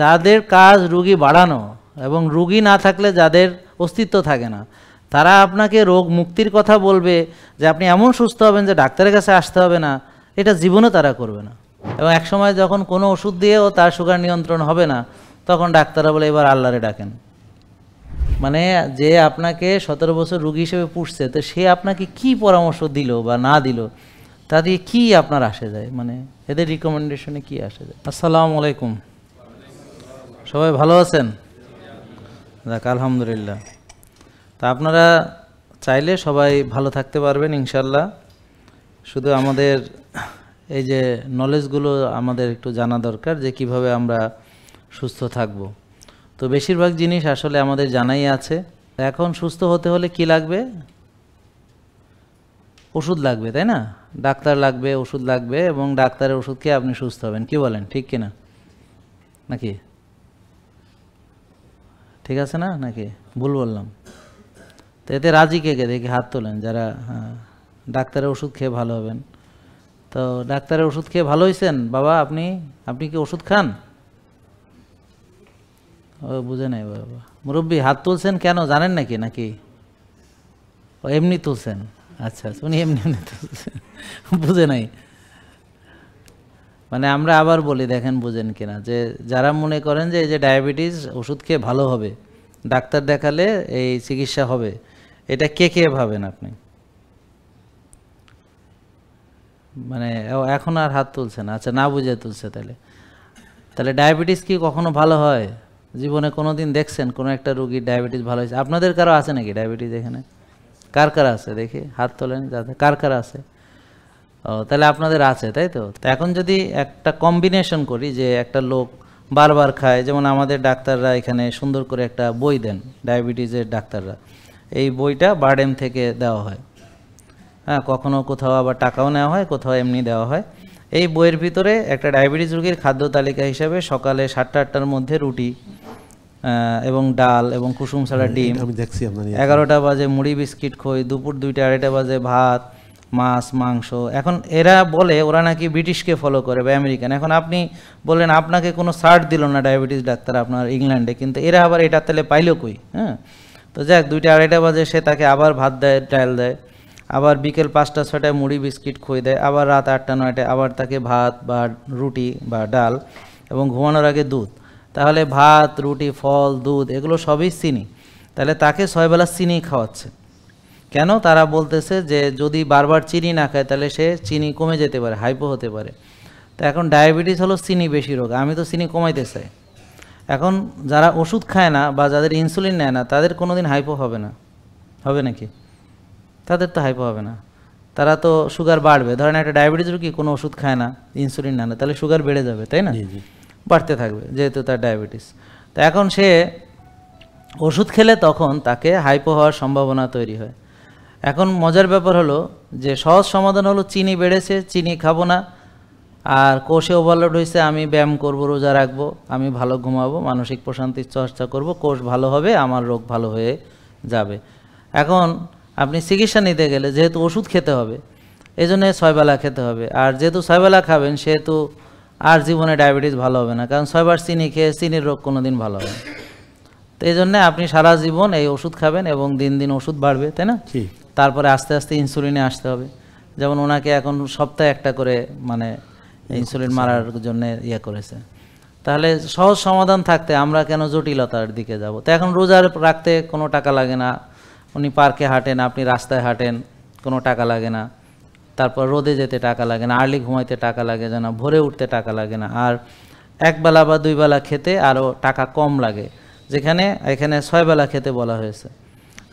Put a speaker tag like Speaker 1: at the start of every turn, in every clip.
Speaker 1: যাদের কাজ রোগী বাড়ানো এবং রোগী না থাকলে যাদের অস্তিত্ব থাকে না, তারা আপনাকে রোগ মুক্তির কথা বলবে যে আপনি এমন সুস্থ হবেন যে ডাক্তারের কাছে আসতে হবে না, এটা জীবনও তারা করবে না। এবং একসময় যখন কোনো ওষুধ দিয়েও তার সুগার নিয়ন্ত্রণ হবে না, তখন ডাক্তাররা বলে এবার আল্লাহরে ডাকেন। মানে যে আপনাকে 17 বছর রোগী হিসেবে পুষছে, তো সে আপনাকে কি পরামর্শ দিল বা না দিল, তা দিয়ে কী আপনার আসে যায়, মানে এদের রিকমেন্ডেশনে কি আসে যায়। আসসালামু আলাইকুম, সবাই ভালো আছেন? যাক আলহামদুলিল্লাহ। তা আপনারা চাইলে সবাই ভালো থাকতে পারবেন ইনশাল্লাহ। শুধু আমাদের এই যে নলেজগুলো আমাদের একটু জানা দরকার যে কিভাবে আমরা সুস্থ থাকব। তো বেশিরভাগ জিনিস আসলে আমাদের জানাই আছে। এখন সুস্থ হতে হলে কি লাগবে? ওষুধ লাগবে, তাই না? ডাক্তার লাগবে, ওষুধ লাগবে, এবং ডাক্তারের ওষুধ খেয়ে আপনি সুস্থ হবেন। কি বলেন, ঠিক কিনা? নাকি ঠিক আছে না, নাকি ভুল বললাম? তো এতে রাজি কে কে দেখি হাত তোলেন যারা ডাক্তারের ওষুধ খেয়ে ভালো হবেন। তো ডাক্তারের ওষুধ খেয়ে ভালো হয়েছেন বাবা? আপনি কি ওষুধ খান? ও বুঝে নাই বাবা। মুরব্বী হাত তুলছেন কেন জানেন নাকি? নাকি ও এমনি তুলছেন? আচ্ছা আচ্ছা, উনি এমনি এমনি তুলছেন, বুঝে নাই। মানে আমরা আবার বলি, দেখেন বুঝেন কিনা, যে যারা মনে করেন যে এই যে ডায়াবেটিস ওষুধ খেয়ে ভালো হবে, ডাক্তার দেখালে এই চিকিৎসা হবে, এটা কে কে ভাবেন আপনি? মানে এখন আর হাত তুলছেন? আচ্ছা, না বুঝে তুলছে। তাহলে ডায়াবেটিস কি কখনো ভালো হয়? জীবনে কোনো দিন দেখছেন কোনো একটা রোগীর ডায়াবেটিস ভালো হয়েছে? আপনাদের কারো আছে নাকি ডায়াবেটিস এখানে? কার কার আছে দেখি হাত তোলেন, যাদের কার কার আছে। ও, তাহলে আপনাদের আছে, তাই তো? এখন যদি একটা কম্বিনেশন করি, যে একটা লোক বারবার খায়, যেমন আমাদের ডাক্তাররা এখানে সুন্দর করে একটা বই দেন, ডায়াবেটিসের ডাক্তাররা, এই বইটা বারডেম থেকে দেওয়া হয়। হ্যাঁ, কখনো কোথাও আবার টাকাও নেওয়া হয়, কোথাও এমনি দেওয়া হয়। এই বইয়ের ভিতরে একটা ডায়াবেটিস রোগীর খাদ্য তালিকা হিসাবে সকালে 7টা 8টার মধ্যে রুটি এবং ডাল এবং কুসুম ছাড়া ডিম, 11টা বাজে মুড়ি বিস্কিট খই, দুপুর 2টা 2:30 বাজে ভাত, মাছ মাংস। এখন এরা বলে ওরা নাকি ব্রিটিশকে ফলো করে বা আমেরিকান। এখন আপনি বললেন আপনাকে কোনো সার্ট দিল না ডায়াবেটিস ডাক্তার আপনার ইংল্যান্ডে, কিন্তু এরা আবার এটা তাহলে পাইলো কই? হ্যাঁ, তো যাক 2টা 2:30 বাজে সে তাকে আবার ভাত দেয়, ডাল দেয়, আবার বিকেল 5টা 6টায় মুড়ি বিস্কিট খই দেয়, আবার রাত 8টা 9টায় আবার তাকে ভাত বা রুটি বা ডাল এবং ঘুমানোর আগে দুধ। তাহলে ভাত, রুটি, ফল, দুধ এগুলো সবই চিনি। তাহলে তাকে 6 বেলা চিনি খাওয়াচ্ছে। কেন? তারা বলতেছে যে যদি বারবার চিনি না খায় তাহলে সে চিনি কমে যেতে পারে, হাইপো হতে পারে। তো এখন ডায়াবেটিস হলো চিনি বেশি রোগ, আমি তো চিনি কমাইতে চাই। এখন যারা ওষুধ খায় না বা যাদের ইনসুলিন নেয় না, তাদের কোনো দিন হাইপো হবে না? হবে নাকি? তাদের তো হাইপো হবে না, তারা তো সুগার বাড়বে। ধরেন একটা ডায়াবেটিস রোগী কোনো ওষুধ খায় না, ইনসুলিন নেয় না, তাহলে সুগার বেড়ে যাবে, তাই না? বাড়তে থাকবে যেহেতু তার ডায়াবেটিস। তো এখন সে ওষুধ খেলে তখন তাকে হাইপো হওয়ার সম্ভাবনা তৈরি হয়। এখন মজার ব্যাপার হলো যে সহজ সমাধান হলো চিনি বেড়েছে, চিনি খাবো না, আর কোষে ওভারলোড হয়েছে, আমি ব্যায়াম করব, রোজা রাখবো, আমি ভালো ঘুমাবো, মানসিক প্রশান্তির চর্চা করব, কোষ ভালো হবে, আমার রোগ ভালো হয়ে যাবে। এখন আপনি চিকিৎসা নিতে গেলে যেহেতু ওষুধ খেতে হবে, এই জন্যে 6 বেলা খেতে হবে। আর যেহেতু 6 বেলা খাবেন সেহেতু আর জীবনে ডায়াবেটিস ভালো হবে না, কারণ 6 বার চিনি খেয়ে চিনির রোগ কোনো দিন ভালো হবে না। তো এই জন্যে আপনি সারা জীবন এই ওষুধ খাবেন এবং দিন দিন ওষুধ বাড়বে, তাই না? তারপরে আস্তে আস্তে ইনসুলিনে আসতে হবে। যেমন ওনাকে এখন সপ্তাহে একটা করে মানে ইনসুলিন মারার জন্য ইয়ে করেছে। তাহলে সহজ সমাধান থাকতে আমরা কেন জটিলতার দিকে যাব? তো এখন রোজা রাখতে কোনো টাকা লাগে না, উনি পার্কে হাঁটেন, আপনি রাস্তায় হাঁটেন, কোনো টাকা লাগে না। তারপর রোদে যেতে টাকা লাগে না, আর্লি ঘুমাইতে টাকা লাগে না, ভোরে উঠতে টাকা লাগে না, আর 1 বেলা বা 2 বেলা খেতে আরও টাকা কম লাগে, যেখানে এখানে 6 বেলা খেতে বলা হয়েছে।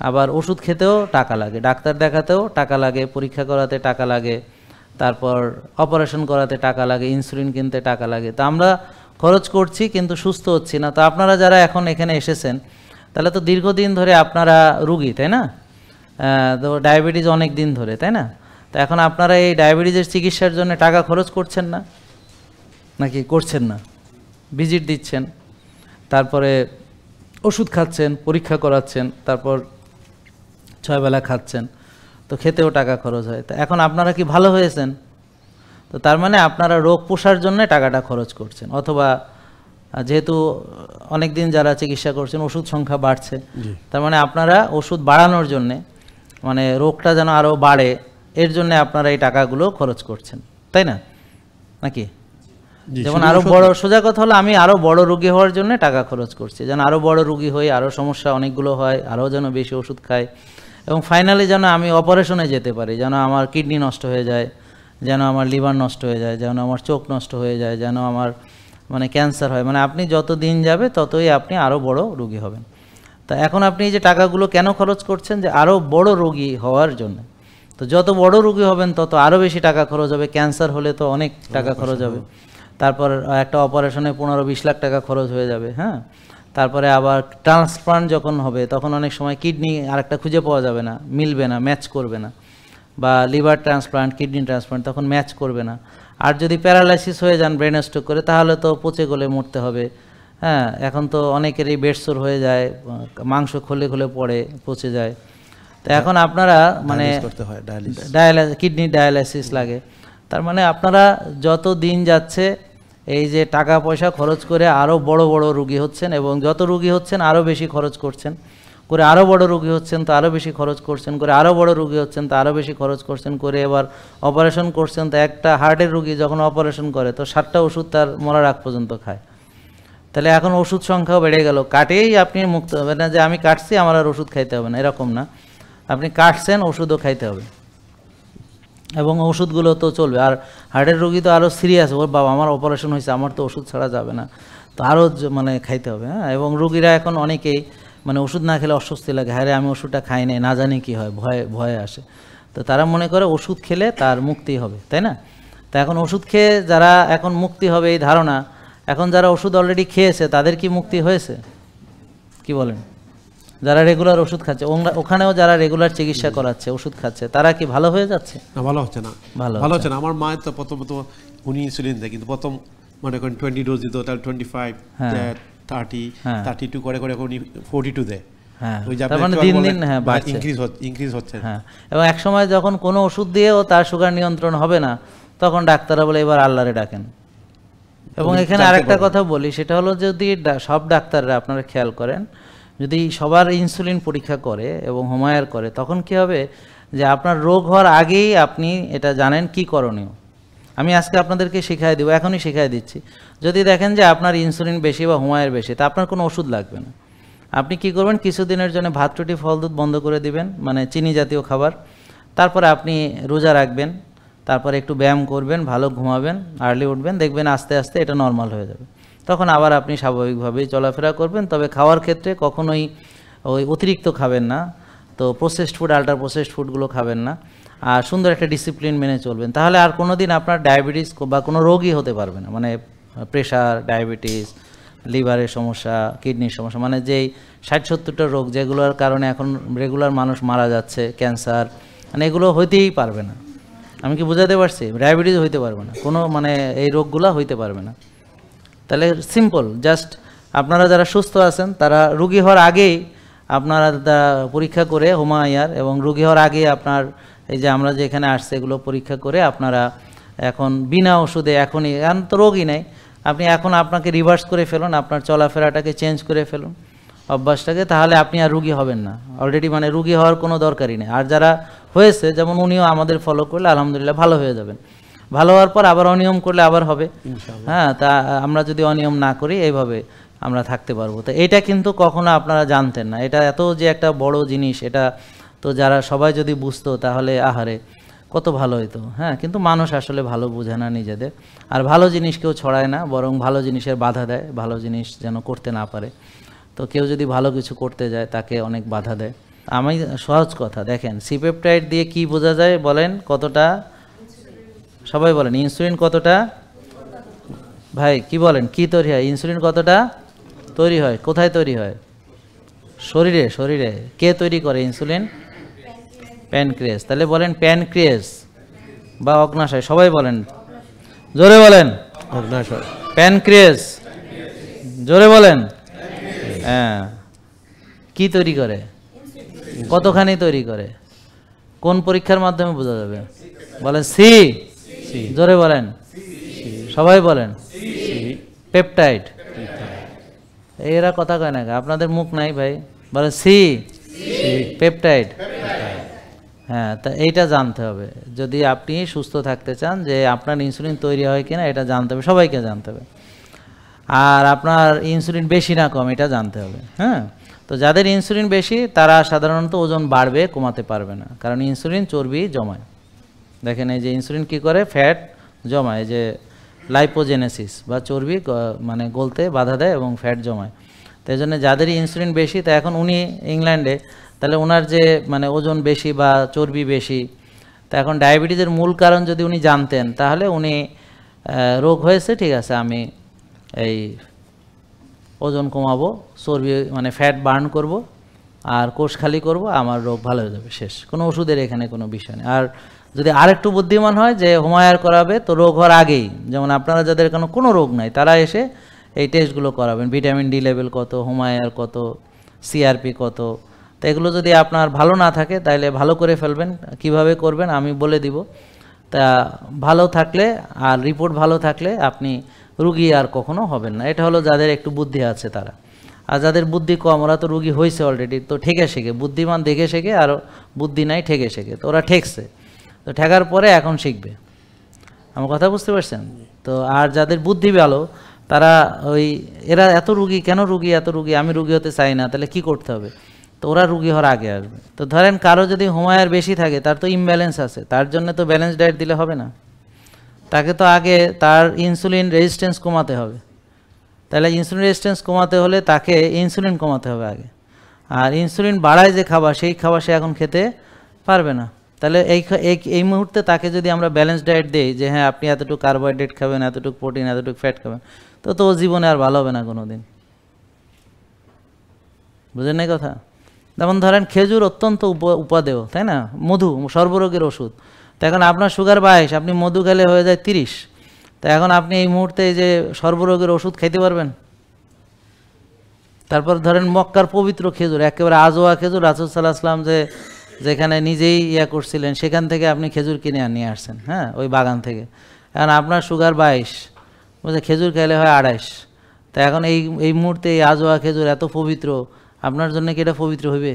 Speaker 1: আবার ওষুধ খেতেও টাকা লাগে, ডাক্তার দেখাতেও টাকা লাগে, পরীক্ষা করাতে টাকা লাগে, তারপর অপারেশন করাতে টাকা লাগে, ইনসুলিন কিনতে টাকা লাগে। তো আমরা খরচ করছি কিন্তু সুস্থ হচ্ছি না। তো আপনারা যারা এখন এখানে এসেছেন তাহলে তো দীর্ঘদিন ধরে আপনারা রুগী, তাই না? তো ডায়াবেটিস অনেক দিন ধরে, তাই না? তো এখন আপনারা এই ডায়াবেটিসের চিকিৎসার জন্য টাকা খরচ করছেন না নাকি? করছেন না? ভিজিট দিচ্ছেন, তারপরে ওষুধ খাচ্ছেন, পরীক্ষা করাচ্ছেন, তারপর 6 বেলা খাচ্ছেন, তো খেতেও টাকা খরচ হয়। তো এখন আপনারা কি ভালো হয়েছেন? তো তার মানে আপনারা রোগ পোষার জন্য টাকাটা খরচ করছেন, অথবা যেহেতু অনেক দিন যারা চিকিৎসা করছেন ওষুধ সংখ্যা বাড়ছে, তার মানে আপনারা ওষুধ বাড়ানোর জন্যে, মানে রোগটা যেন আরও বাড়ে এর জন্য আপনারা এই টাকাগুলো খরচ করছেন, তাই না নাকি? যেমন আরও বড়, সোজা কথা হলো আমি আরও বড় রোগী হওয়ার জন্য টাকা খরচ করছি, যেন আরও বড় রোগী হই, আরও সমস্যা অনেকগুলো হয়, আরও যেন বেশি ওষুধ খাই, এবং ফাইনালি যেন আমি অপারেশনে যেতে পারি, যেন আমার কিডনি নষ্ট হয়ে যায়, যেন আমার লিভার নষ্ট হয়ে যায়, যেন আমার চোখ নষ্ট হয়ে যায়, যেন আমার মানে ক্যান্সার হয়। মানে আপনি যত দিন যাবে ততই আপনি আরও বড় রোগী হবেন। তা এখন আপনি এই যে টাকাগুলো কেন খরচ করছেন? যে আরও বড় রোগী হওয়ার জন্য। তো যত বড় রোগী হবেন তত আরও বেশি টাকা খরচ হবে, ক্যান্সার হলে তো অনেক টাকা খরচ হবে, তারপর একটা অপারেশনে 15-20 লাখ টাকা খরচ হয়ে যাবে, হ্যাঁ। তারপরে আবার ট্রান্সপ্লান্ট যখন হবে তখন অনেক সময় কিডনি আরেকটা খুঁজে পাওয়া যাবে না, মিলবে না, ম্যাচ করবে না, বা লিভার ট্রান্সপ্লান্ট, কিডনি ট্রান্সপ্লান্ট তখন ম্যাচ করবে না। আর যদি প্যারালাইসিস হয়ে যান ব্রেন স্ট্রোক করে, তাহলে তো পচে গলে মরতে হবে, হ্যাঁ। এখন তো অনেকেরই বেডসোর হয়ে যায়, মাংস খলে খলে পড়ে, পচে যায়। তো এখন আপনারা মানে কিডনি ডায়ালাইসিস লাগে। তার মানে আপনারা যত দিন যাচ্ছে এই যে টাকা পয়সা খরচ করে আরও বড় বড় রোগী হচ্ছেন, এবং যত রোগী হচ্ছেন আরও বেশি খরচ করছেন, করে আরও বড় রোগী হচ্ছেন তো আরও বেশি খরচ করছেন, করে আরও বড় রোগী হচ্ছেন তো আরও বেশি খরচ করছেন, করে এবার অপারেশন করছেন। তো একটা হার্টের রোগী যখন অপারেশন করে তো 7টা ওষুধ তার মরার আগ পর্যন্ত খায়। তাহলে এখন ওষুধ সংখ্যাও বেড়ে গেল। কাটেই আপনি মুক্ত হবে না যে আমি কাটছি আমার আর ওষুধ খাইতে হবে না, এরকম না। আপনি কাটছেন, ওষুধও খাইতে হবে, এবং ওষুধগুলো তো চলবে। আর হার্টের রোগী তো আরও সিরিয়াস, ওর বাবা আমার অপারেশন হয়েছে, আমার তো ওষুধ ছাড়া যাবে না, তো আরও মানে খাইতে হবে, হ্যাঁ। এবং রোগীরা এখন অনেকেই মানে ওষুধ না খেলে অস্বস্তি লাগে, হ্যাঁ রে আমি ওষুধটা খাই নাই, না জানি কী হয়, ভয়ে আসে। তো তারা মনে করে ওষুধ খেলে তার মুক্তি হবে, তাই না? তো এখন ওষুধ খেয়ে যারা এখন মুক্তি হবে এই ধারণা, এখন যারা ওষুধ অলরেডি খেয়েছে তাদের কি মুক্তি হয়েছে? কি বলেন? যারা রেগুলার ওষুধ খাচ্ছে, ওখানেও যারা রেগুলার চিকিৎসা করাচ্ছে, ওষুধ খাচ্ছে, তারা কি ভালো হয়ে যাচ্ছে?
Speaker 2: না, ভালো হচ্ছে না, ভালো হচ্ছে না। আমার মায়ের তো প্রথমত উনি ইনসুলিন দেয়, কিন্তু প্রথম মনে করেন 20 ডোজ দিত, তাহলে 25, 30, 32 করে করে উনি 42 দেয়।
Speaker 1: হ্যাঁ, তার মানে দিন দিন হ্যাঁ বাড়ছে,
Speaker 2: ইনক্রিজ হচ্ছে।
Speaker 1: হ্যাঁ, এবং এক সময় যখন কোনো ওষুধ দিয়েও তার সুগার নিয়ন্ত্রণ হবে না, তখন ডাক্তাররা বলে এবার আল্লাহরে ডাকেন। এবং এখানে আরেকটা কথা বলি, সেটা হলো যদি সব ডাক্তাররা আপনারা খেয়াল করেন, যদি সবার ইনসুলিন পরীক্ষা করে এবং হোমায়ার করে, তখন কি হবে যে আপনার রোগ হওয়ার আগেই আপনি এটা জানেন কি করণীয়। আমি আজকে আপনাদেরকে শিখাই দেবো, এখনই শিখাই দিচ্ছি। যদি দেখেন যে আপনার ইনসুলিন বেশি বা হোমায়ার বেশি, তা আপনার কোনো ওষুধ লাগবে না। আপনি কি করবেন, কিছুদিনের জন্য ভাত রুটি ফল দুধ বন্ধ করে দিবেন, মানে চিনি জাতীয় খাবার। তারপরে আপনি রোজা রাখবেন, তারপরে একটু ব্যায়াম করবেন, ভালো ঘুমাবেন, আর্লি উঠবেন, দেখবেন আস্তে আস্তে এটা নর্মাল হয়ে যাবে। তখন আবার আপনি স্বাভাবিকভাবেই চলাফেরা করবেন। তবে খাওয়ার ক্ষেত্রে কখনোই ওই অতিরিক্ত খাবেন না, তো প্রসেসড ফুড, আল্ট্রা প্রসেসড ফুডগুলো খাবেন না, আর সুন্দর একটা ডিসিপ্লিন মেনে চলবেন। তাহলে আর কোনো দিন আপনার ডায়াবেটিস বা কোনো রোগই হতে পারবে না, মানে প্রেশার, ডায়াবেটিস, লিভারের সমস্যা, কিডনির সমস্যা, মানে যেই 60-70টা রোগ যেগুলোর কারণে এখন রেগুলার মানুষ মারা যাচ্ছে, ক্যান্সার, মানে এগুলো হইতেই পারবে না। আমি কি বোঝাতে পারছি? ডায়াবেটিস হইতে পারবে না, কোনো মানে এই রোগগুলো হইতে পারবে না। তাহলে সিম্পল, জাস্ট আপনারা যারা সুস্থ আছেন তারা রুগী হওয়ার আগেই আপনারা পরীক্ষা করে হোমায়ার, এবং রুগী হওয়ার আগেই আপনার এই যে আমরা যে এখানে আসছে এগুলো পরীক্ষা করে আপনারা এখন বিনা ওষুধে, এখনই এখন তো রোগই নেই, আপনি এখন আপনাকে রিভার্স করে ফেলুন, আপনার চলাফেরাটাকে চেঞ্জ করে ফেলুন, অভ্যাসটাকে, তাহলে আপনি আর রুগী হবেন না। অলরেডি মানে রুগী হওয়ার কোনো দরকারই নেই। আর যারা হয়েছে, যেমন উনিও আমাদের ফলো করলে আলহামদুলিল্লাহ ভালো হয়ে যাবেন। ভালো হওয়ার পর আবার অনিয়ম করলে আবার হবে, হ্যাঁ। তা আমরা যদি অনিয়ম না করি এইভাবে আমরা থাকতে পারবো। তো এটা কিন্তু কখনো আপনারা জানতেন না, এটা এত যে একটা বড় জিনিস, এটা তো যারা সবাই যদি বুঝতো তাহলে আহারে কত ভালো হতো, হ্যাঁ। কিন্তু মানুষ আসলে ভালো বোঝে না নিজেদের, আর ভালো জিনিস কেউ ছড়ায় না, বরং ভালো জিনিসের বাধা দেয়, ভালো জিনিস যেন করতে না পারে। তো কেউ যদি ভালো কিছু করতে যায় তাকে অনেক বাধা দেয়। আমি সহজ কথা দেখেন, সিপেপটাইড দিয়ে কি বোঝা যায় বলেন? কতটা, সবাই বলেন ইনসুলিন কতটা, ভাই কি বলেন, কি তৈরি হয় ইনসুলিন, কতটা তৈরি হয়, কোথায় তৈরি হয়? শরীরে। শরীরে কে তৈরি করে ইনসুলিন? প্যানক্রিয়াস। তাহলে বলেন প্যানক্রিয়াস বা অগ্নাশয়, সবাই বলেন, জোরে বলেন
Speaker 2: অগ্নাশয়,
Speaker 1: প্যানক্রিয়াস, জোরে বলেন। হ্যাঁ, কি তৈরি করে, কতখানি তৈরি করে, কোন পরীক্ষার মাধ্যমে বোঝা যাবে? বলেন সি, জোরে বলেন, সবাই বলেন পেপটাইড। এরা কথা কয় না, আপনাদের মুখ নাই ভাই, বলে সি পেপটাইড। হ্যাঁ, তা এইটা জানতে হবে যদি আপনি সুস্থ থাকতে চান, যে আপনার ইনসুলিন তৈরি হয় কিনা এটা জানতে হবে, সবাইকে জানতে হবে। আর আপনার ইনসুলিন বেশি না কম এটা জানতে হবে। হ্যাঁ, তো যাদের ইনসুলিন বেশি তারা সাধারণত ওজন বাড়বে, কমাতে পারবে না, কারণ ইনসুলিন চর্বি জমায়। দেখেন এই যে ইনসুলিন কি করে, ফ্যাট জমায়, যে লাইপোজেনেসিস বা চর্বি মানে গলতে বাধা দেয় এবং ফ্যাট জমায়। তাই জন্য যাদেরই ইনসুলিন বেশি, তা এখন উনি ইংল্যান্ডে, তাহলে ওনার যে মানে ওজন বেশি বা চর্বি বেশি, তা এখন ডায়াবেটিসের মূল কারণ যদি উনি জানতেন, তাহলে উনি রোগ হয়েছে, ঠিক আছে আমি এই ওজন কমাবো, চর্বি মানে ফ্যাট বার্ন করব আর কোষ খালি করব, আমার রোগ ভালো হয়ে যাবে, শেষ। কোনো ওষুধের এখানে কোনো বিষয় নেই। আর যদি আরেকটু বুদ্ধিমান হয় যে হোমায়ার করাবে, তো রোগ হওয়ার আগেই, যেমন আপনারা যাদের কোনো রোগ নাই তারা এসে এই টেস্টগুলো করাবেন, ভিটামিন ডি লেভেল কত, হোমায়ার কত, সিআরপি কত। তো এগুলো যদি আপনার ভালো না থাকে তাহলে ভালো করে ফেলবেন। কিভাবে করবেন আমি বলে দিব। তা ভালো থাকলে আর রিপোর্ট ভালো থাকলে আপনি রুগী আর কখনো হবেন না। এটা হলো যাদের একটু বুদ্ধি আছে তারা। আর যাদের বুদ্ধি কম, ওরা তো রুগী হয়েছে অলরেডি, তো ঠেকে শেখে, বুদ্ধিমান দেখে শেখে, আর বুদ্ধি নাই ঠেকে শেখে, তো ওরা ঠেকছে, তো ঠেকার পরে এখন শিখবে। আমার কথা বুঝতে পারছেন তো? আর যাদের বুদ্ধি ভালো তারা ওই এরা এত রুগী কেন, এত রুগী, আমি রুগী হতে চাই না, তাহলে কি করতে হবে? তো ওরা রুগী হওয়ার আগে আসবে। তো ধরেন কারো যদি হোমায়ার বেশি থাকে, তার তো ইমব্যালেন্স আছে, তার জন্য তো ব্যালেন্স ডায়েট দিলে হবে না, তাকে তো আগে তার ইনসুলিন রেজিস্ট্যান্স কমাতে হবে। তাহলে ইনসুলিন রেজিস্ট্যান্স কমাতে হলে তাকে ইনসুলিন কমাতে হবে আগে। আর ইনসুলিন বাড়ায় যে খাবার, সেই খাবার সে এখন খেতে পারবে না। তাহলে এই মুহূর্তে তাকে যদি আমরা ব্যালেন্স ডায়েট দিই, যে হ্যাঁ আপনি এতটুকু কার্বোহাইড্রেট খাবেন, এতটুকু প্রোটিন, এতটুকু ফ্যাট খাবেন, তো ও জীবনে আর ভালো হবে না কোনো দিন। বুঝেন না কথা? যেমন ধরেন খেজুর অত্যন্ত উপাদেয়, তাই না? মধু সর্বরোগের ওষুধ। তো এখন আপনার সুগার 22, আপনি মধু খেলে হয়ে যায় 30। তো এখন আপনি এই মুহূর্তে এই যে সর্বরোগের ওষুধ খাইতে পারবেন? তারপর ধরেন মক্কার পবিত্র খেজুর, একেবারে আজোয়া খেজুর, রাসূল সাল্লাল্লাহু আলাইহি ওয়াসাল্লাম যে যেখানে নিজেই করছিলেন, সেখান থেকে আপনি খেজুর কিনে নিয়ে আসছেন, হ্যাঁ ওই বাগান থেকে। এখন আপনার সুগার 22, বুঝলে খেজুর খেলে হয় 28। তা এখন এই মুহূর্তে এই আজোয়া খেজুর এত পবিত্র, আপনার জন্য কি এটা পবিত্র হইবে?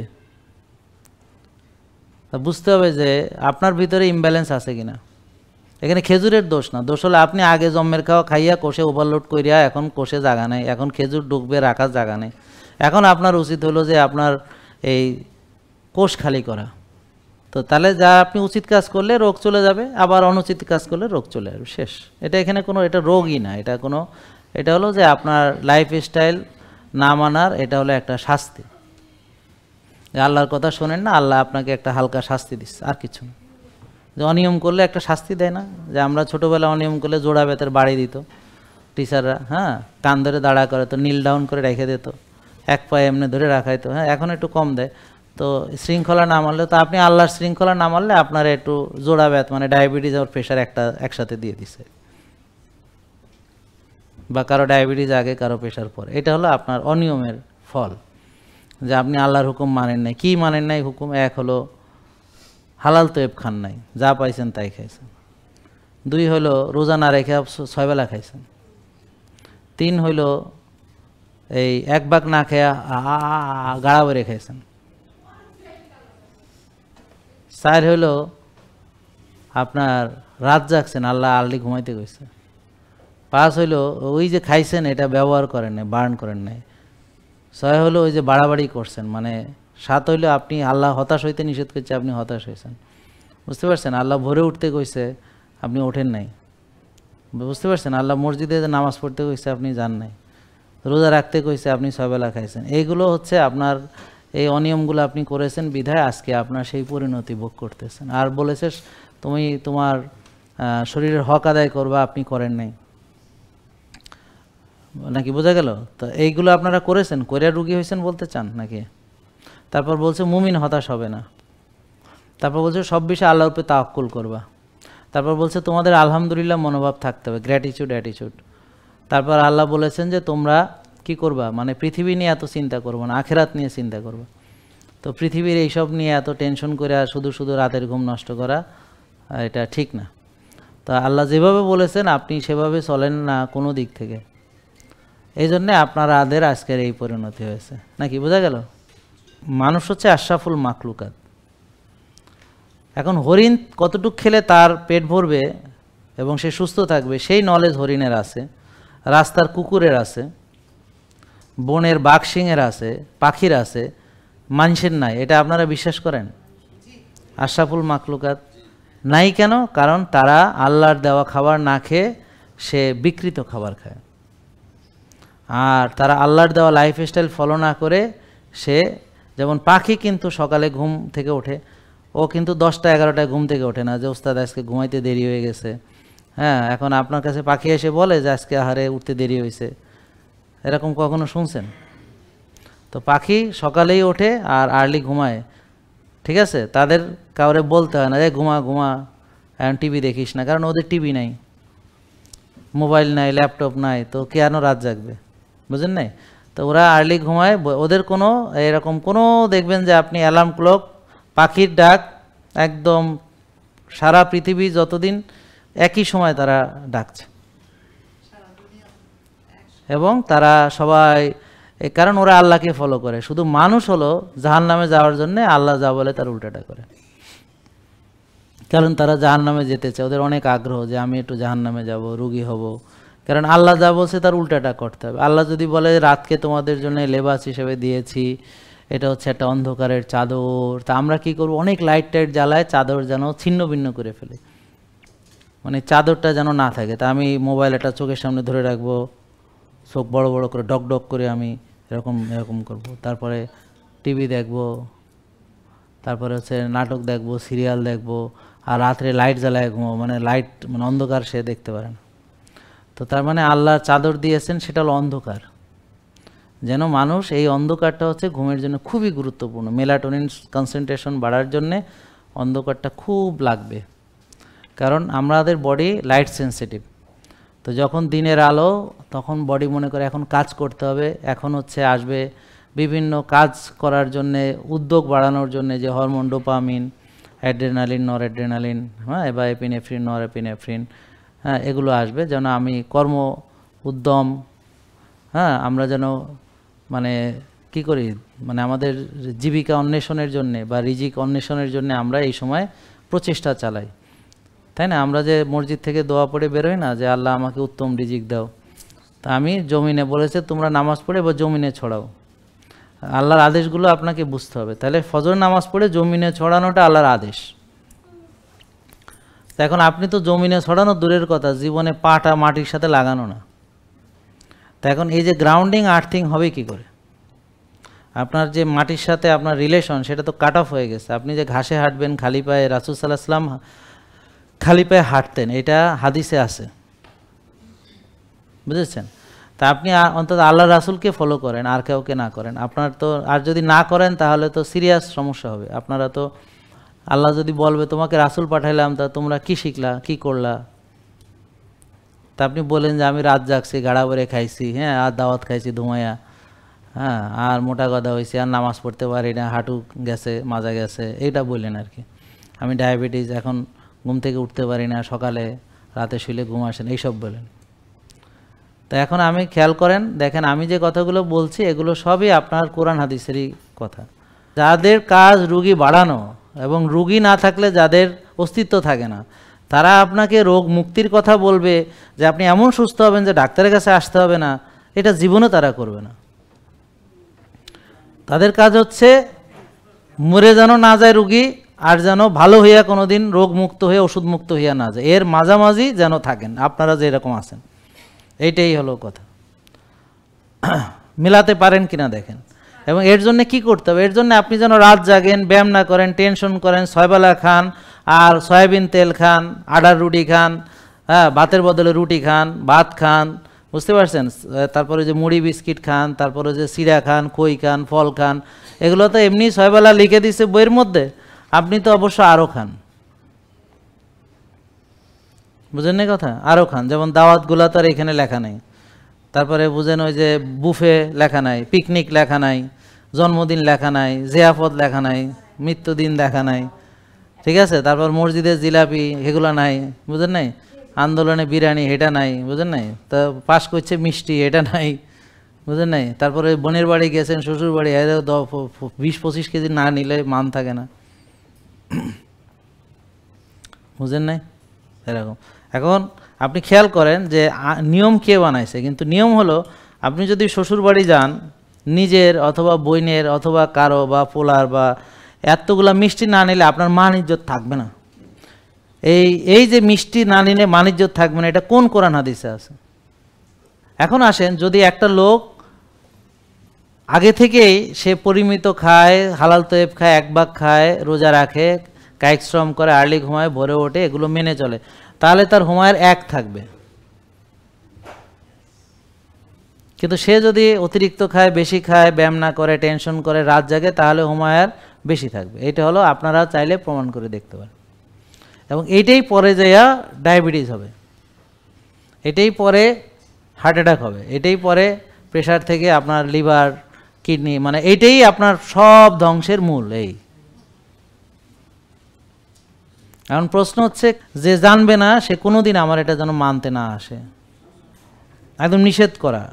Speaker 1: বুঝতে হবে যে আপনার ভিতরে ইমব্যালেন্স আছে কিনা। এখানে খেজুরের দোষ না, দোষ হলো আপনি আগে জম্মের খাওয়া খাইয়া কোষে ওভারলোড করিয়া এখন কোষে জায়গা নেই, এখন খেজুর ঢুকবে রাখার জায়গা নেই। এখন আপনার উচিত হলো যে আপনার এই কোষ খালি করা। তো তাহলে যা আপনি উচিত কাজ করলে রোগ চলে যাবে, আবার অনুচিত কাজ করলে রোগ চলে আসবে, শেষ। এটা এখানে কোনো এটা রোগই না, এটা হলো যে আপনার লাইফস্টাইল না মানার, এটা হলো একটা শাস্তি। আল্লাহর কথা শোনেন না, আল্লাহ আপনাকে একটা হালকা শাস্তি দিচ্ছে, আর কিছু না। যে অনিয়ম করলে একটা শাস্তি দেয় না, যে আমরা ছোটোবেলা অনিয়ম করলে জোড়া বেতের বাড়ি দিত টিচাররা, হ্যাঁ কান ধরে দাঁড়া করে তো, নীল ডাউন করে রেখে দিত, এক পায়ে এমনি ধরে রাখাইতো। হ্যাঁ এখন একটু কম দেয়। তো শৃঙ্খলা না মানলে, তো আপনি আল্লাহর শৃঙ্খলা না মানলে আপনার একটু জোড়া ব্যাত মানে ডায়াবেটিস আর প্রেশার একসাথে দিয়ে দিছে, বা কারো ডায়াবেটিস আগে কারো প্রেশার পরে। এটা হলো আপনার অনিয়মের ফল, যে আপনি আল্লাহর হুকুম মানেন নাই। কি মানেন নাই হুকুম? এক হলো হালাল তৈব খান নাই, যা পাইছেন তাই খাইছেন। 2 হলো রোজা না রেখে 6 বেলা খাইছেন। 3 হলো এই 1 ভাগ না খেয়ে গাড়া বেড়ে খাইছেন। 4 হলো আপনার রাত জাগছেন, আল্লাহ আর্লি ঘুমাইতে গেছে। 5 হলো ওই যে খাইছেন এটা ব্যবহার করেন নাই, বার্ন করেন নাই। 6 হলো ওই যে বাড়াবাড়ি করছেন, মানে 7 হইলো আপনি আল্লাহ হতাশ হইতে নিষেধ করছে, আপনি হতাশ হয়েছেন। বুঝতে পারছেন? আল্লাহ ভোরে উঠতে কইছে, আপনি ওঠেন নাই। বুঝতে পারছেন? আল্লাহ মসজিদে নামাজ পড়তে কইছে, আপনি যান নাই। রোজা রাখতে কইছে, আপনি 6 বেলা খাইছেন। এইগুলো হচ্ছে আপনার এই অনিয়মগুলো আপনি করেছেন বিধায় আজকে আপনার সেই পরিণতি ভোগ করতেছেন। আর বলেছে তুমি তোমার শরীরের হক আদায় করবা, আপনি করেন নাই, নাকি বোঝা গেল? তো এইগুলো আপনারা করেছেন, করিয়া রুগী হয়েছেন বলতে চান নাকি? তারপর বলছে মুমিন হতাশ হবে না। তারপর বলছে সব বিষয়ে আল্লাহর উপরে তাওয়াক্কুল করবা। তারপর বলছে তোমাদের আলহামদুলিল্লাহ মনোভাব থাকতে হবে, গ্র্যাটিটিউড অ্যাটিটিউড। তারপর আল্লাহ বলেছেন যে তোমরা কি করবা, মানে পৃথিবী নিয়ে এত চিন্তা করবো না, আখেরাত নিয়ে চিন্তা করবা। তো পৃথিবীর এইসব নিয়ে এত টেনশন করে শুধু শুধু রাতের ঘুম নষ্ট করা, এটা ঠিক না। তা আল্লাহ যেভাবে বলেছেন আপনি সেভাবে চলেন না কোনো দিক থেকে। এই জন্যে আপনাদের আজকের এই পরিণতি হয়েছে, নাকি বোঝা গেল? মানুষ হচ্ছে আশরাফুল মাখলুকাত। এখন হরিণ কতটুকু খেলে তার পেট ভরবে এবং সে সুস্থ থাকবে সেই নলেজ হরিণের আছে, রাস্তার কুকুরের আছে, বনের বাঘ সিংহের আছে, পাখির আছে, মানুষের নাই। এটা আপনারা বিশ্বাস করেন? আশরাফুল মাখলুকাত নাই কেন? কারণ তারা আল্লাহর দেওয়া খাবার না খেয়ে সে বিকৃত খাবার খায়, আর তারা আল্লাহর দেওয়া লাইফস্টাইল ফলো না করে সে, যেমন পাখি কিন্তু সকালে ঘুম থেকে ওঠে, ও কিন্তু 10টা 11টায় ঘুম থেকে ওঠে না যে ওস্তাদ আজকে ঘুমাইতে দেরি হয়ে গেছে। হ্যাঁ, এখন আপনার কাছে পাখি এসে বলে যে আজকে আহারে উঠতে দেরি হয়েছে, এরকম কখনো শুনছেন? তো পাখি সকালেই ওঠে আর আর্লি ঘুমায়, ঠিক আছে? তাদের কাউরে বলতে হয় না যে ঘুমা ঘুমা, এখন টিভি দেখিস না, কারণ ওদের টিভি নাই, মোবাইল নাই, ল্যাপটপ নাই, তো কেন রাত জাগবে? বুঝেন নাই? তো ওরা আর্লি ঘুমায়, ওদের কোনো এরকম কোনো দেখবেন যে আপনি অ্যালার্ম ক্লক, পাখির ডাক একদম সারা পৃথিবী যতদিন একই সময় তারা ডাকছে, এবং তারা সবাই, কারণ ওরা আল্লাহকে ফলো করে। শুধু মানুষ হলো জাহান্নামে যাওয়ার জন্য আল্লাহ যা বলে তার উল্টাটা করে, কারণ তারা জাহান্নামে যেতে চায়, ওদের অনেক আগ্রহ যে আমি একটু জাহান্নামে যাব, রুগী হব, কারণ আল্লাহ যা বলছে তার উল্টাটা করতে হবে। আল্লাহ যদি বলে রাতকে তোমাদের জন্য লেবাস হিসেবে দিয়েছি, এটা হচ্ছে একটা অন্ধকারের চাদর, তা আমরা কি করব? অনেক লাইট টাইট জ্বালায় চাদর যেন ছিন্ন ভিন্ন করে ফেলে, মানে চাদরটা যেন না থাকে। তা আমি মোবাইল একটা চোখের সামনে ধরে রাখবো, চোখ বড় বড় করে ডক ডক করে আমি এরকম এরকম করব, তারপরে টিভি দেখব, তারপরে হচ্ছে নাটক দেখব, সিরিয়াল দেখব, আর রাত্রে লাইট জ্বালায় ঘুমাবো, মানে লাইট মানে অন্ধকার সে দেখতে পারে না। তো তার মানে আল্লাহ চাদর দিয়েছেন সেটা হলো অন্ধকার, যেন মানুষ এই অন্ধকারটা হচ্ছে ঘুমের জন্য খুবই গুরুত্বপূর্ণ। মেলাটোনিন কনসেন্ট্রেশন বাড়ার জন্যে অন্ধকারটা খুব লাগবে, কারণ আমাদের বডি লাইট সেন্সিটিভ। তো যখন দিনের আলো, তখন বডি মনে করে এখন কাজ করতে হবে, এখন হচ্ছে আসবে বিভিন্ন কাজ করার জন্যে, উদ্যোগ বাড়ানোর জন্যে যে হরমোন ডোপামিন, অ্যাড্রেনালিন, নর অ্যাড্রেনালিন, হ্যাঁ, বা এপিনেফ্রিন, নর এপিনেফ্রিন, হ্যাঁ, এগুলো আসবে যেন আমি কর্ম উদ্যম, হ্যাঁ, আমরা যেন মানে কি করি, মানে আমাদের জীবিকা অন্বেষণের জন্যে বা রিজিক অন্বেষণের জন্যে আমরা এই সময় প্রচেষ্টা চালাই, তাই না? আমরা যে মসজিদ থেকে দোয়া পড়ে বেরোই না যে আল্লাহ আমাকে উত্তম রিজিক দাও, তা আমি জমিনে বলেছে তোমরা নামাজ পড়ে বা জমিনে ছড়াও। আল্লাহর আদেশগুলো আপনাকে বুঝতে হবে। তাহলে ফজর নামাজ পড়ে জমিনে ছড়ানোটা আল্লাহর আদেশ। তা এখন আপনি তো জমিনে ছড়ানো দূরের কথা, জীবনে পাটা মাটির সাথে লাগানো না। তা এখন এই যে গ্রাউন্ডিং আর্থিং হবে কি করে? আপনার যে মাটির সাথে আপনার রিলেশন সেটা তো কাট অফ হয়ে গেছে। আপনি যে ঘাসে হাঁটবেন খালি পায়ে, রাসূল সাল্লাল্লাহু আলাইহি ওয়াসাল্লাম খালি পায়ে হাঁটতেন, এটা হাদিসে আছে, বুঝেছেন? তা আপনি অন্তত আল্লাহ রাসূলকে ফলো করেন, আর কাউকে না করেন। আপনার তো আর যদি না করেন তাহলে তো সিরিয়াস সমস্যা হবে। আপনারা তো আল্লাহ যদি বলবে তোমাকে রাসূল পাঠাইলাম, তা তোমরা কি শিখলা, কি করলা? তা আপনি বলেন যে আমি রাত জাগছি, গাড়া বেড়ে খাইছি, হ্যাঁ, আর দাওয়াত খাইছি ধুমাইয়া, হ্যাঁ, আর মোটা গদা হয়েছে, আর নামাজ পড়তে পারি না, হাঁটু গেছে, মাজা গেছে, এইটা বললেন আর কি। আমি ডায়াবেটিস, এখন ঘুম থেকে উঠতে পারি না, সকালে রাতে শুলে ঘুম আসে না, এইসব বলেন। তা এখন আমি খেয়াল করেন, দেখেন আমি যে কথাগুলো বলছি এগুলো সবই আপনার কোরআন হাদিসেরই কথা। যাদের কাজ রুগী বাড়ানো এবং রুগী না থাকলে যাদের অস্তিত্ব থাকে না, তারা আপনাকে রোগ মুক্তির কথা বলবে যে আপনি এমন সুস্থ হবেন যে ডাক্তারের কাছে আসতে হবে না, এটা জীবনে তারা করবে না। তাদের কাজ হচ্ছে মরে যেন না যায় রুগী, আর যেন ভালো হইয়া কোনোদিন রোগ মুক্ত হয়ে ওষুধ মুক্ত হইয়া না যায়, এর মাঝামাঝি যেন থাকেন আপনারা যেরকম আছেন। এইটাই হলো কথা। মিলাতে পারেন কিনা দেখেন। এবং এর জন্য কি করতে হবে? এর জন্য আপনি যেন রাত জাগেন, ব্যায়াম না করেন, টেনশন করেন, 6 বেলা খান, আর সয়াবিন তেল খান, আডার রুটি খান, হ্যাঁ, ভাতের বদলে রুটি খান, ভাত খান, বুঝতে পারছেন? তারপরে যে মুড়ি বিস্কিট খান, তারপরে যে সিরা খান, খই খান, ফল খান, এগুলো তো এমনি 6 বেলা লিখে দিছে বইয়ের মধ্যে, আপনি তো অবশ্য আরও খান, বুঝেন না কথা? আরও খান। যেমন দাওয়াতগুলো তো আর এখানে লেখা নেই। তারপরে বুঝেন ওই যে বুফে লেখা নাই, পিকনিক লেখা নাই, জন্মদিন লেখা নাই, জিয়াফত লেখা নাই, মৃত্যুদিন লেখা নাই, ঠিক আছে? তারপর মসজিদের জিলাপি এগুলো নাই, বুঝেন নাই? আন্দোলনে বিরিয়ানি এটা নাই, বুঝেন নাই? তো পাশ করছে মিষ্টি এটা নাই, বুঝলেন নাই? তারপরে বোনের বাড়ি গেছেন, শ্বশুর বাড়ি, 20-25 কেজি না নিলে মান থাকে না, বুঝলেন নাই? এরকম। এখন আপনি খেয়াল করেন যে নিয়ম কে বানাইছে, কিন্তু নিয়ম হলো আপনি যদি শ্বশুর বাড়ি যান, নিজের অথবা বোনের অথবা কারো বা পোলার বা এতগুলা মিষ্টি না নিলে আপনার মান ইজ্জত থাকবে না। এই যে মিষ্টি না নিলে মান ইজ্জত থাকবে না, এটা কোন কোরআন হাদিসে আছে? এখন আসেন, যদি একটা লোক আগে থেকেই সে পরিমিত খায়, হালাল তৈব খায়, এক ভাগ খায়, রোজা রাখে, কায়িক শ্রম করে, আর্লি ঘুমায়, ভোরে ওঠে, এগুলো মেনে চলে, তাহলে তার হুমায়ের 1 থাকবে। কিন্তু সে যদি অতিরিক্ত খায়, বেশি খায়, ব্যায়াম না করে, টেনশন করে, রাত জাগে, তাহলে হুমায়ের বেশি থাকবে। এটা হলো আপনারা চাইলে প্রমাণ করে দেখতে পারেন। এবং এইটাই পরে যাইয়া ডায়াবেটিস হবে, এটাই পরে হার্ট অ্যাটাক হবে, এটাই পরে প্রেশার থেকে আপনার লিভার, কিডনি, মানে এইটাই আপনার সব ধ্বংসের মূল। এখন প্রশ্ন হচ্ছে, যে জানবে না সে কোনোদিন আমার এটা যেন মানতে না আসে, একদম নিষেধ করা।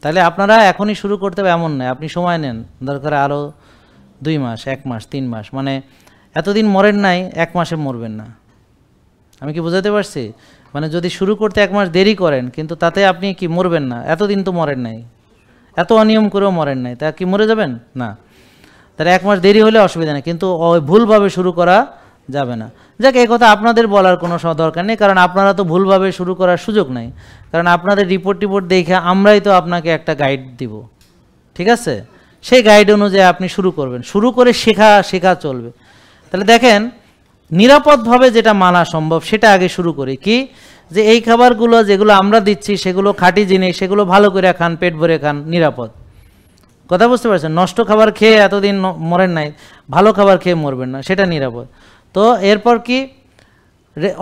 Speaker 1: তাহলে আপনারা এখনই শুরু করতে হবে এমন নয়, আপনি সময় নেন, দরকার আরও 2 মাস, 1 মাস, 3 মাস, মানে এতদিন মরেন নাই, 1 মাসে মরবেন না। আমি কি বোঝাতে পারছি? মানে যদি শুরু করতে 1 মাস দেরি করেন, কিন্তু তাতে আপনি কি মরবেন না? এতদিন তো মরেন নাই, এত অনিয়ম করেও মরেন নাই, তা কি মরে যাবেন না? তাহলে 1 মাস দেরি হলে অসুবিধা নেই, কিন্তু ভুলভাবে শুরু করা যাবে না। যাক, এই কথা আপনাদের বলার কোনো দরকার নেই, কারণ আপনারা তো ভুলভাবে শুরু করার সুযোগ নাই, কারণ আপনাদের রিপোর্ট দেখে আমরাই তো আপনাকে একটা গাইড দিব, ঠিক আছে? সেই গাইড অনুযায়ী আপনি শুরু করবেন, শুরু করে শেখা চলবে। তাহলে দেখেন, নিরাপদভাবে যেটা মানা সম্ভব সেটা আগে শুরু করি। কি? যে এই খাবারগুলো যেগুলো আমরা দিচ্ছি সেগুলো খাঁটি জিনিস, সেগুলো ভালো করে খান, পেট ভরে খান, নিরাপদ। কথা বুঝতে পারছেন? নষ্ট খাবার খেয়ে এতদিন মরেন নাই, ভালো খাবার খেয়ে মরবেন না, সেটা নিরাপদ। তো এরপর কি?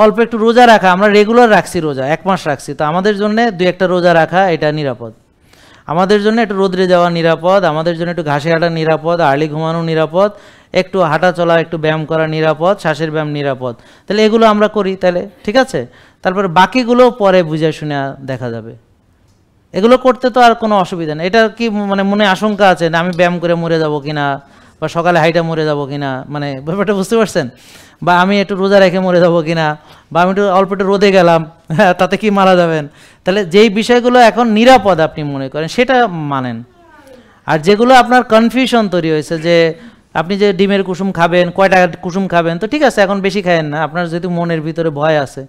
Speaker 1: অল্প একটু রোজা রাখা, আমরা রেগুলার রাখছি, রোজা 1 মাস রাখছি, তো আমাদের জন্য 2-1টা রোজা রাখা এটা নিরাপদ। আমাদের জন্য একটু রোদরে যাওয়া নিরাপদ, আমাদের জন্য একটু ঘাসে হাঁটা নিরাপদ, আর্লি ঘুমানো নিরাপদ, একটু হাঁটা চলা, একটু ব্যায়াম করা নিরাপদ, শ্বাসের ব্যায়াম নিরাপদ। তাহলে এগুলো আমরা করি, তাহলে ঠিক আছে। তারপরে বাকিগুলো পরে বুঝে শুনে দেখা যাবে। এগুলো করতে তো আর কোনো অসুবিধা নেই। এটা কি মানে মনে আশঙ্কা আছে না আমি ব্যায়াম করে মরে যাব কিনা, বা সকালে হাইটা মরে যাব কিনা, মানে ব্যাপারটা বুঝতে পারছেন? বা আমি একটু রোজা রেখে মরে যাব কিনা, বা আমি একটু অল্প একটু রোদে গেলাম, হ্যাঁ, তাতে কি মারা যাবেন? তাহলে যেই বিষয়গুলো এখন নিরাপদ আপনি মনে করেন সেটা মানেন। আর যেগুলো আপনার কনফিউশন তৈরি হয়েছে, যে আপনি যে ডিমের কুসুম খাবেন, কয়টা কুসুম খাবেন, তো ঠিক আছে, এখন বেশি খায়েন না, আপনার যেহেতু মনের ভিতরে ভয় আছে,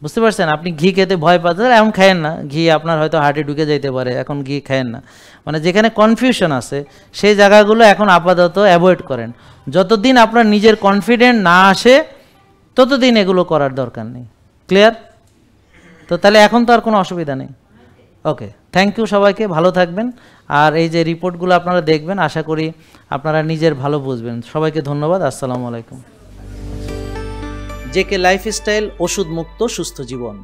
Speaker 1: বুঝতে পারছেন? আপনি ঘি খেতে ভয় পাচ্ছেন, এখন খায়েন না, ঘি আপনার হয়তো হার্টে ঢুকে যেতে পারে, এখন ঘি খায়েন না। মানে যেখানে কনফিউশন আছে সেই জায়গাগুলো এখন আপাতত অ্যাভয়েড করেন। যতদিন আপনার নিজের কনফিডেন্ট না আসে ততদিন এগুলো করার দরকার নেই। ক্লিয়ার? তো তাহলে এখন তো আর কোনো অসুবিধা নেই। ওকে, থ্যাংক ইউ সবাইকে, ভালো থাকবেন। আর এই যে রিপোর্টগুলো আপনারা দেখবেন, আশা করি আপনারা নিজের ভালো বুঝবেন। সবাইকে ধন্যবাদ, আসসালামু আলাইকুম। জেকে লাইফস্টাইল, ওষুধ মুক্ত সুস্থ জীবন।